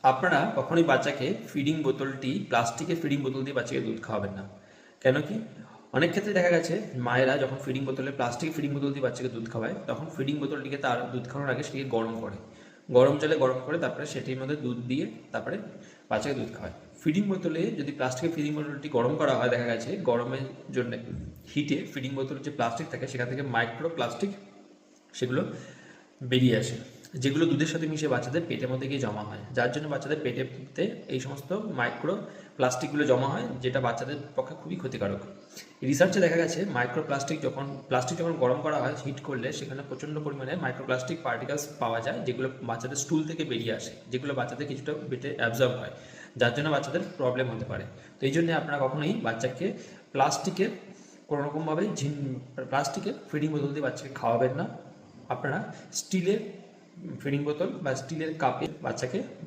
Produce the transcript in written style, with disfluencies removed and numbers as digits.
আপনারা কখনোই বাচ্চাকে ফিডিং বোতলটি প্লাস্টিকের ফিডিং বোতল দিয়ে বাচ্চাকে দুধ খাওয়াবেন না। কেন কি? অনেক ক্ষেত্রে দেখা গেছে মায়েরা যখন ফিডিং বোতলে প্লাস্টিক ফিডিং বোতল দিয়ে বাচ্চাকে দুধ খাওয়ায় তখন ফিডিং বোতলটিকে তার দুধ খাওয়ানোর আগে সেটিকে গরম করে, গরম জলে গরম করে তারপরে সেটির মধ্যে দুধ দিয়ে তারপরে বাচ্চাকে দুধ খাওয়ায়। ফিডিং বোতলে যদি প্লাস্টিকের ফিডিং বোতলটি গরম করা হয়, দেখা গেছে গরমের জন্য হিটে ফিডিং বোতলের যে প্লাস্টিক থাকে সেখান থেকে মাইক্রো প্লাস্টিক সেগুলো বেরিয়ে আসে, যেগুলো দুধের সাথে মিশে বাচ্চাদের পেটের মধ্যে গিয়ে জমা হয়, যার জন্য বাচ্চাদের পেটেতে এই সমস্ত মাইক্রো প্লাস্টিকগুলো জমা হয়, যেটা বাচ্চাদের পক্ষে খুবই ক্ষতিকারক। রিসার্চে দেখা গেছে প্লাস্টিক যখন গরম করা হয় হিট করলে সেখানে প্রচণ্ড পরিমাণে মাইক্রোপ্লাস্টিক পার্টিকেলস পাওয়া যায়, যেগুলো বাচ্চাদের স্টুল থেকে বেরিয়ে আসে, যেগুলো বাচ্চাদের কিছুটা পেটে অ্যাবজর্ব হয়, যার জন্য বাচ্চাদের প্রবলেম হতে পারে। তো এই জন্য আপনারা কখনোই বাচ্চাকে প্লাস্টিকের কোনো রকমভাবে প্লাস্টিকের ফিডিং বোতল দিয়ে বাচ্চাকে খাওয়াবেন না। আপনারা স্টিলের ফিডিং বোতল বা স্টিলের কাপে বাচ্চাকে